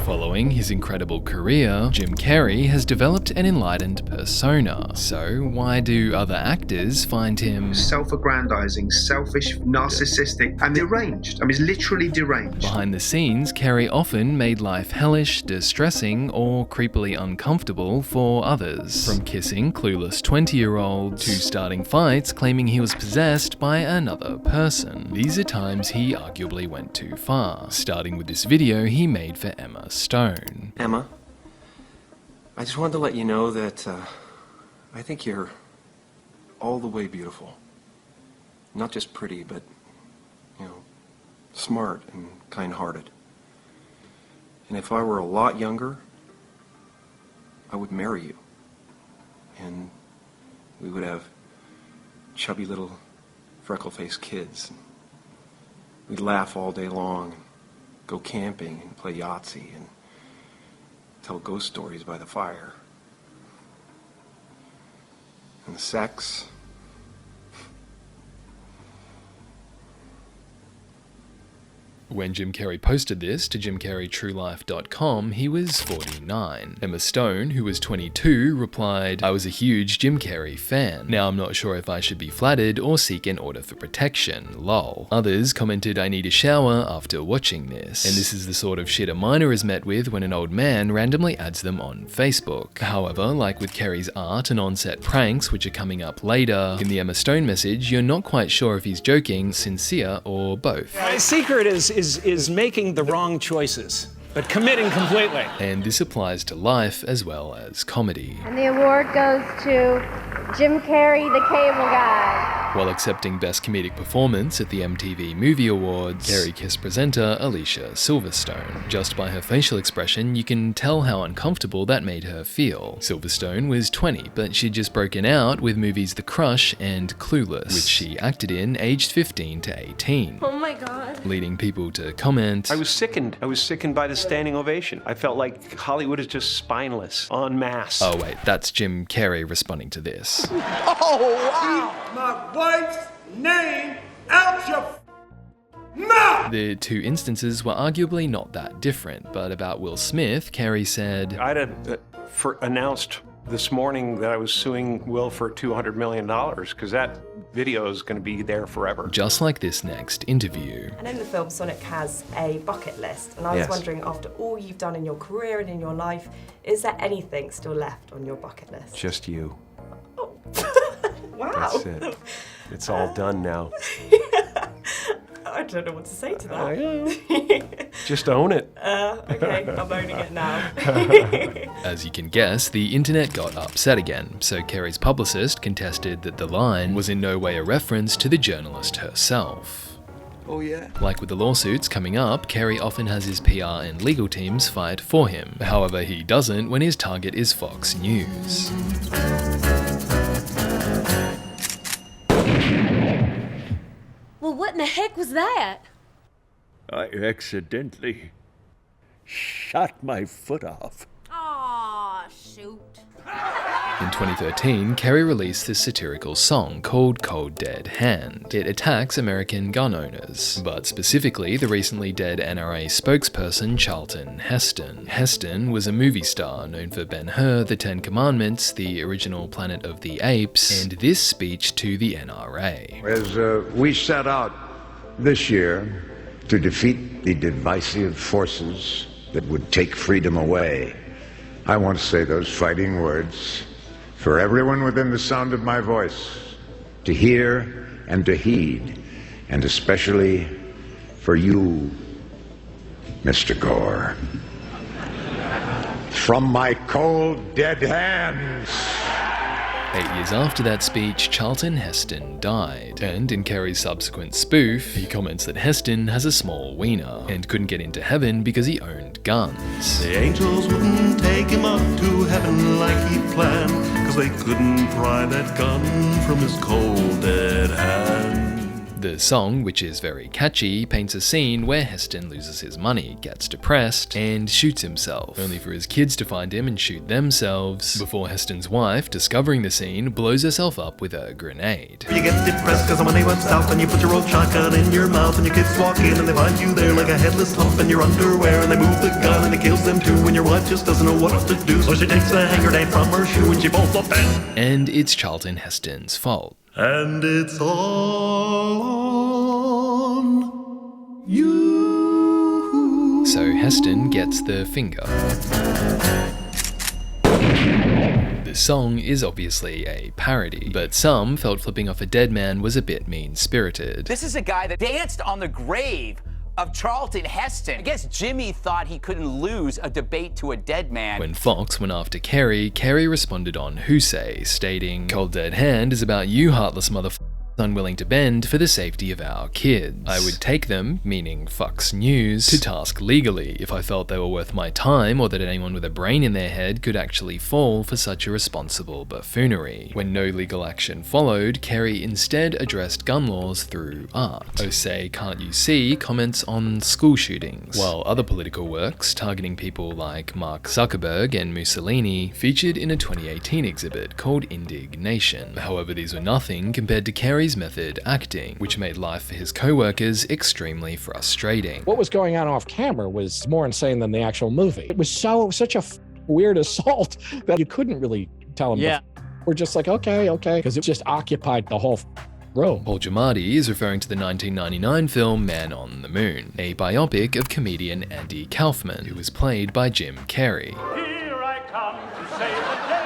Following his incredible career, Jim Carrey has developed an enlightened persona. So why do other actors find him self-aggrandizing, selfish, narcissistic, and deranged? I mean, he's literally deranged. Behind the scenes, Carrey often made life hellish, distressing, or creepily uncomfortable for others. From kissing clueless 20-year-olds to starting fights claiming he was possessed by another person. These are times he arguably went too far, starting with this video he made for Emma Stone. Emma, I just wanted to let you know that I think you're all the way beautiful. Not just pretty, but, smart and kind-hearted. And if I were a lot younger, I would marry you. And we would have chubby little freckle-faced kids. We'd laugh all day long, go camping and play Yahtzee and tell ghost stories by the fire. And the sex. When Jim Carrey posted this to jimcarreytruelife.com, he was 49. Emma Stone, who was 22, replied, "I was a huge Jim Carrey fan. Now I'm not sure if I should be flattered or seek an order for protection, lol." Others commented, "I need a shower after watching this." And this is the sort of shit a minor is met with when an old man randomly adds them on Facebook. However, like with Carrey's art and on-set pranks, which are coming up later, in the Emma Stone message, you're not quite sure if he's joking, sincere, or both. My secret is making the wrong choices, but committing completely. And this applies to life as well as comedy. And the award goes to Jim Carrey, the Cable Guy. While accepting Best Comedic Performance at the MTV Movie Awards, Carrey kissed presenter Alicia Silverstone. Just by her facial expression, you can tell how uncomfortable that made her feel. Silverstone was 20, but she'd just broken out with movies The Crush and Clueless, which she acted in aged 15 to 18. Oh my god. Leading people to comment, I was sickened by the standing ovation. I felt like Hollywood is just spineless, en masse. Oh wait, that's Jim Carrey responding to this. Oh, wow! Keep my wife's name out your mouth! The two instances were arguably not that different, but about Will Smith, Carrey said, I'd announced this morning that I was suing Will for $200 million, because that video is going to be there forever. Just like this next interview. And in the film, Sonic has a bucket list, and I was wondering, after all you've done in your career and in your life, is there anything still left on your bucket list? Just you. Oh. Wow. That's it. It's all done now. I don't know what to say to that. Just own it. Okay, I'm owning it now. As you can guess, the internet got upset again, so Carrey's publicist contested that the line was in no way a reference to the journalist herself. Oh yeah? Like with the lawsuits coming up, Carrey often has his PR and legal teams fight for him. However, he doesn't when his target is Fox News. Well, what in the heck was that? I accidentally shot my foot off. Aw, shoot. In 2013, Carrey released this satirical song called Cold Dead Hand. It attacks American gun owners, but specifically the recently dead NRA spokesperson Charlton Heston. Heston was a movie star known for Ben-Hur, The Ten Commandments, the original Planet of the Apes, and this speech to the NRA. As we set out this year to defeat the divisive forces that would take freedom away, I want to say those fighting words for everyone within the sound of my voice to hear and to heed, and especially for you, Mr. Gore. From my cold, dead hands. 8 years after that speech, Charlton Heston died, and in Carrey's subsequent spoof, he comments that Heston has a small wiener, and couldn't get into heaven because he owned guns. The angels wouldn't take him up to heaven like he planned, 'cause they couldn't pry that gun from his cold dead hand. The song, which is very catchy, paints a scene where Heston loses his money, gets depressed, and shoots himself, only for his kids to find him and shoot themselves, before Heston's wife, discovering the scene, blows herself up with a grenade. You get depressed cause the money went south and you put your old shotgun in your mouth and your kids walk in and they find you there like a headless hump in your underwear and they move the gun and it kills them too and your wife just doesn't know what to do, so she takes a hand grenade from her shoe and she bolts up and it's Charlton Heston's fault. And it's all on you. So Heston gets the finger. The song is obviously a parody, but some felt flipping off a dead man was a bit mean-spirited. This is a guy that danced on the grave of Charlton Heston. I guess Jimmy thought he couldn't lose a debate to a dead man. When Fox went after Carrey, Carrey responded on Who Say, stating, "Cold Dead Hand is about you heartless motherfuckers unwilling to bend for the safety of our kids. I would take them," meaning Fox News, "to task legally if I felt they were worth my time or that anyone with a brain in their head could actually fall for such irresponsible buffoonery." When no legal action followed, Carrey instead addressed gun laws through art. Oh Say, Can't You See comments on school shootings, while other political works targeting people like Mark Zuckerberg and Mussolini featured in a 2018 exhibit called Indignation. However, these were nothing compared to Carrey's method acting, which made life for his co-workers extremely frustrating. What was going on off camera was more insane than the actual movie. It was such a weird assault that you couldn't really tell him. Yeah. We're just like, okay, because it just occupied the whole room. Paul Giamatti is referring to the 1999 film Man on the Moon, a biopic of comedian Andy Kaufman, who was played by Jim Carrey. Here I come to save the day.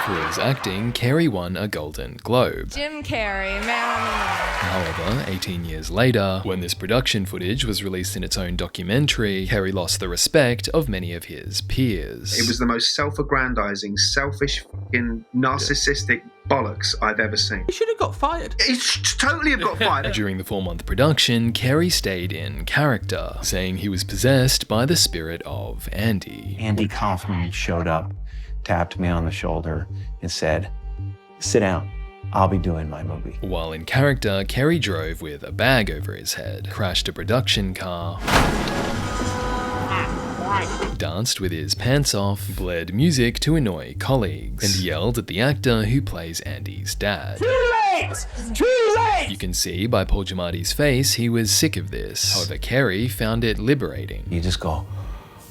For his acting, Carrey won a Golden Globe. Jim Carrey, Man on the Moon. However, 18 years later, when this production footage was released in its own documentary, Carrey lost the respect of many of his peers. It was the most self-aggrandizing, selfish, fucking narcissistic bollocks I've ever seen. He should have got fired. He should totally have got fired. During the 4-month production, Carrey stayed in character, saying he was possessed by the spirit of Andy. Andy Kaufman showed up, tapped me on the shoulder, and said, "Sit down. I'll be doing my movie." While in character, Carrey drove with a bag over his head, crashed a production car, danced with his pants off, blared music to annoy colleagues, and yelled at the actor who plays Andy's dad. Too late! Too late! You can see by Paul Giamatti's face he was sick of this. However, Carrey found it liberating. You just go,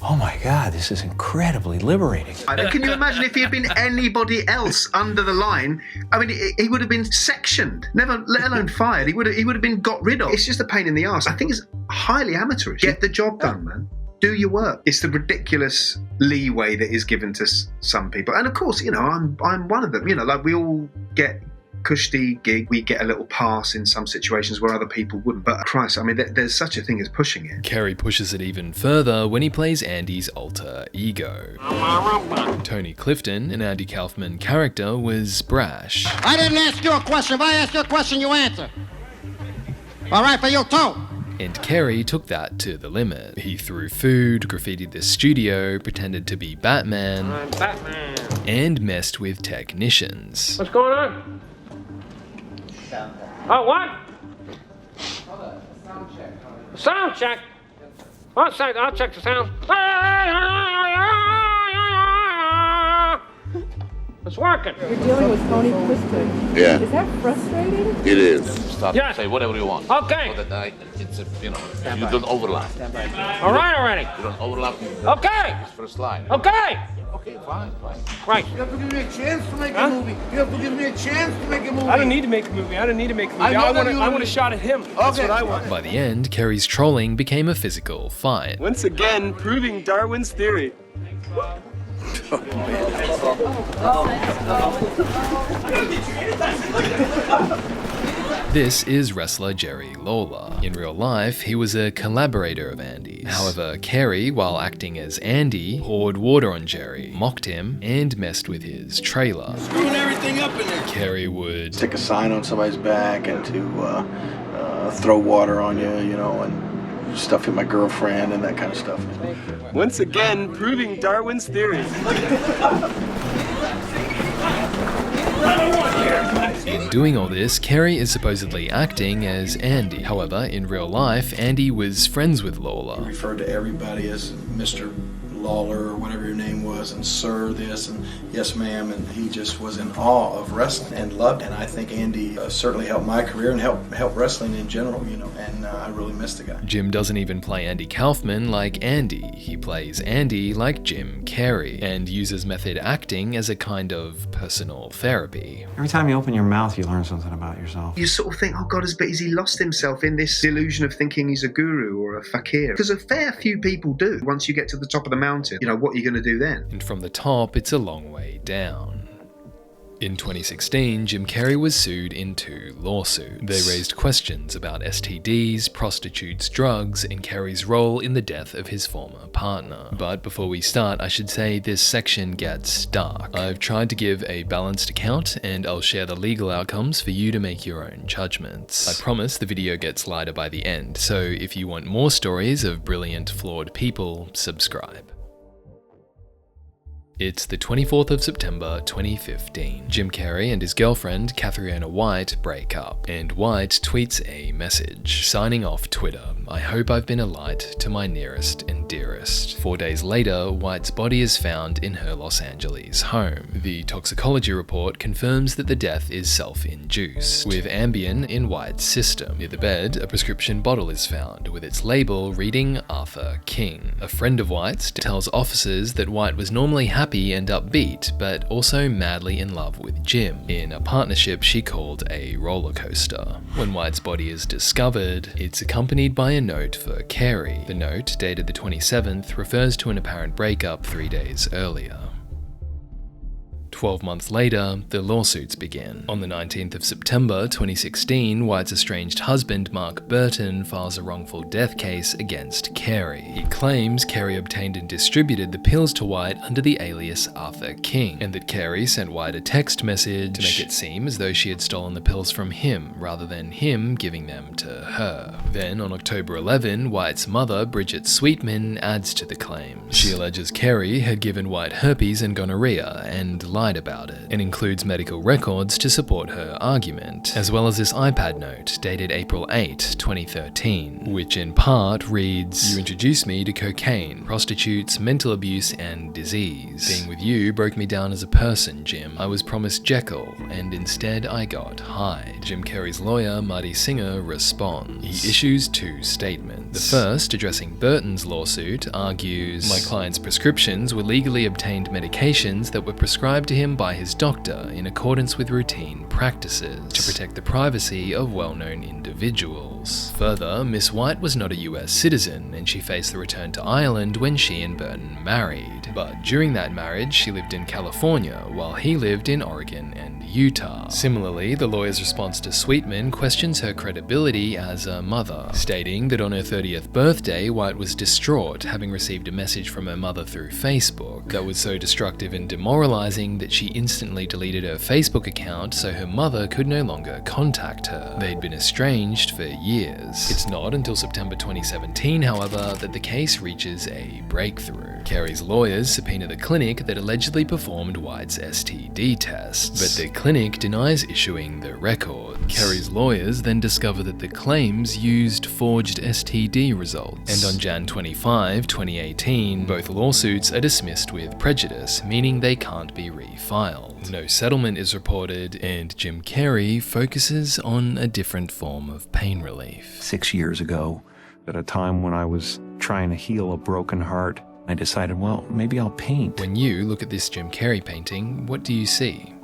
"Oh my God, this is incredibly liberating." Can you imagine if he had been anybody else under the line? I mean, he would have been sectioned, never, let alone fired. He would have been got rid of. It's just a pain in the arse. I think it's highly amateurish. Get the job done, man. Do your work. It's the ridiculous leeway that is given to some people, and of course, you know, I'm one of them. You know, like we all get cushy gig, we get a little pass in some situations where other people wouldn't. But Christ, I mean, there's such a thing as pushing it. Carrey pushes it even further when he plays Andy's alter ego. Tony Clifton, an Andy Kaufman character, was brash. I didn't ask you a question. If I ask you a question, you answer. All right, for you too. And Carrey took that to the limit. He threw food, graffitied the studio, pretended to be Batman, and messed with technicians. What's going on? Oh, what? Sound check. I'll check the sound. It's working. You're dealing with Tony Clifton. Yeah. Is that frustrating? It is. Stop. Yes. Say whatever you want. Okay. So that it's you don't overlap. All right already. You don't overlap. Okay. Just for a slide. Okay. Okay, fine. Right. You have to give me a chance to make a movie. You have to give me a chance to make a movie. I don't need to make a movie. I want a shot at him. That's what I want. By the end, Carrey's trolling became a physical fight. Once again, proving Darwin's theory. This is wrestler Jerry Lawler. In real life, he was a collaborator of Andy's. However, Carrey, while acting as Andy, poured water on Jerry, mocked him, and messed with his trailer. Screwing everything up in there. Carrey would stick a sign on somebody's back and to throw water on you, you know, and stuff in my girlfriend and that kind of stuff. Once again, proving Darwin's theory. doing all this, Carrey is supposedly acting as Andy. However, in real life, Andy was friends with Lawler. He referred to everybody as Mr. Lawler or whatever your name was, and sir this and yes ma'am, and he just was in awe of wrestling and loved it. And I think Andy certainly helped my career and helped wrestling in general, you know, and I really missed the guy. Jim doesn't even play Andy Kaufman like Andy. He plays Andy like Jim Carrey and uses method acting as a kind of personal therapy. Every time you open your mouth, you learn something about yourself. You sort of think, oh God, has he lost himself in this delusion of thinking he's a guru or a fakir? Because a fair few people do. Once you get to the top of the mountain, you know, what are you going to do then? And from the top, it's a long way down. In 2016, Jim Carrey was sued in 2 lawsuits. They raised questions about STDs, prostitutes, drugs, and Carrey's role in the death of his former partner. But before we start, I should say this section gets dark. I've tried to give a balanced account, and I'll share the legal outcomes for you to make your own judgments. I promise the video gets lighter by the end, so if you want more stories of brilliant, flawed people, subscribe. It's the 24th of September 2015. Jim Carrey and his girlfriend, Katharina White, break up, and White tweets a message, signing off Twitter, "I hope I've been a light to my nearest and dearest." 4 days later, White's body is found in her Los Angeles home. The toxicology report confirms that the death is self-induced, with Ambien in White's system. Near the bed, a prescription bottle is found, with its label reading Arthur King. A friend of White's tells officers that White was normally happy and upbeat, but also madly in love with Jim, in a partnership she called a roller coaster. When White's body is discovered, it's accompanied by a note for Carrey. The note, dated the 27th, refers to an apparent breakup 3 days earlier. 12 months later, the lawsuits begin. On the 19th of September 2016, White's estranged husband, Mark Burton, files a wrongful death case against Carrey. He claims Carrey obtained and distributed the pills to White under the alias Arthur King, and that Carrey sent White a text message to make it seem as though she had stolen the pills from him, rather than him giving them to her. Then, on October 11, White's mother, Bridget Sweetman, adds to the claims. She alleges Carrey had given White herpes and gonorrhea, and lied about it, and includes medical records to support her argument, as well as this iPad note dated April 8, 2013, which in part reads, "You introduced me to cocaine, prostitutes, mental abuse, and disease. Being with you broke me down as a person, Jim. I was promised Jekyll, and instead I got Hyde." Jim Carrey's lawyer, Marty Singer, responds. He issues 2 statements. The first, addressing Burton's lawsuit, argues, "My client's prescriptions were legally obtained medications that were prescribed to him by his doctor in accordance with routine practices to protect the privacy of well-known individuals. Further, Miss White was not a US citizen, and she faced the return to Ireland when she and Burton married. But during that marriage, she lived in California, while he lived in Oregon and Utah." Similarly, the lawyer's response to Sweetman questions her credibility as a mother, stating that on her 30th birthday, White was distraught, having received a message from her mother through Facebook that was so destructive and demoralizing that she instantly deleted her Facebook account so her mother could no longer contact her. They'd been estranged for years. It's not until September 2017, however, that the case reaches a breakthrough. Carrey's lawyers subpoena the clinic that allegedly performed White's STD tests, but the clinic denies issuing the records. Carrey's lawyers then discover that the claims used forged STD results, and on Jan 25, 2018, both lawsuits are dismissed with prejudice, meaning they can't be refiled. No settlement is reported, and Jim Carrey focuses on a different form of pain relief. 6 years ago, at a time when I was trying to heal a broken heart, I decided, well, maybe I'll paint. When you look at this Jim Carrey painting, what do you see?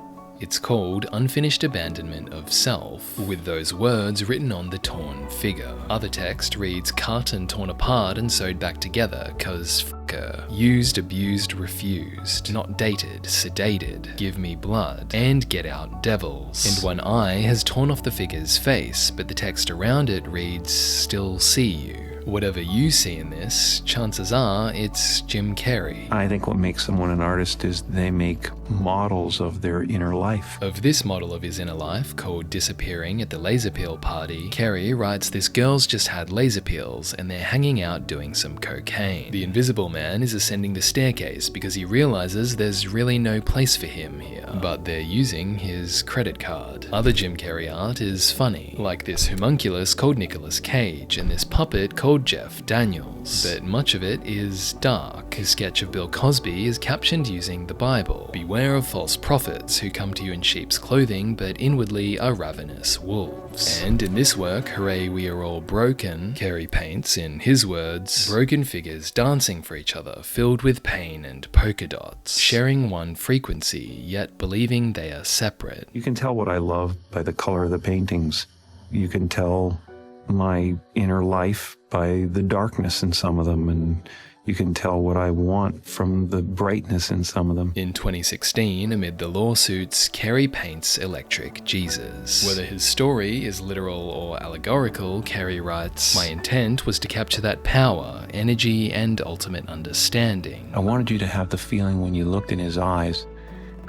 It's called Unfinished Abandonment of Self, with those words written on the torn figure. Other text reads cut and torn apart and sewed back together, cause f***er. Used, abused, refused. Not dated, sedated. Give me blood. And get out devils. And one eye has torn off the figure's face, but the text around it reads still see you. Whatever you see in this, chances are it's Jim Carrey. I think what makes someone an artist is they make models of their inner life. Of this model of his inner life, called Disappearing at the Laser Peel Party, Carrey writes this girl's just had laser peels and they're hanging out doing some cocaine. The Invisible Man is ascending the staircase because he realizes there's really no place for him here, but they're using his credit card. Other Jim Carrey art is funny, like this homunculus called Nicolas Cage and this puppet called Jeff Daniels, but much of it is dark. His sketch of Bill Cosby is captioned using the Bible. Beware of false prophets who come to you in sheep's clothing but inwardly are ravenous wolves. And in this work, Hooray We Are All Broken, Carrey paints, in his words, broken figures dancing for each other, filled with pain and polka dots, sharing one frequency, yet believing they are separate. You can tell what I love by the color of the paintings. You can tell my inner life by the darkness in some of them, and you can tell what I want from the brightness in some of them. In 2016, amid the lawsuits, Carrey paints Electric Jesus. Whether his story is literal or allegorical, Carrey writes, "My intent was to capture that power, energy, and ultimate understanding." I wanted you to have the feeling when you looked in his eyes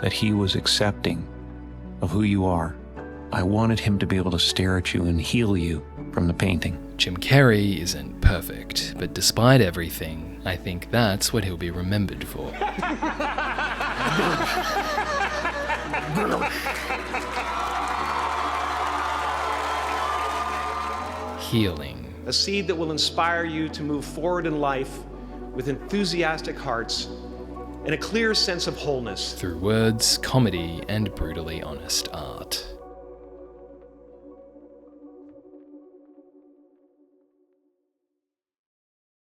that he was accepting of who you are. I wanted him to be able to stare at you and heal you from the painting. Jim Carrey isn't perfect, but despite everything, I think that's what he'll be remembered for. Healing. A seed that will inspire you to move forward in life with enthusiastic hearts and a clear sense of wholeness. Through words, comedy, and brutally honest art.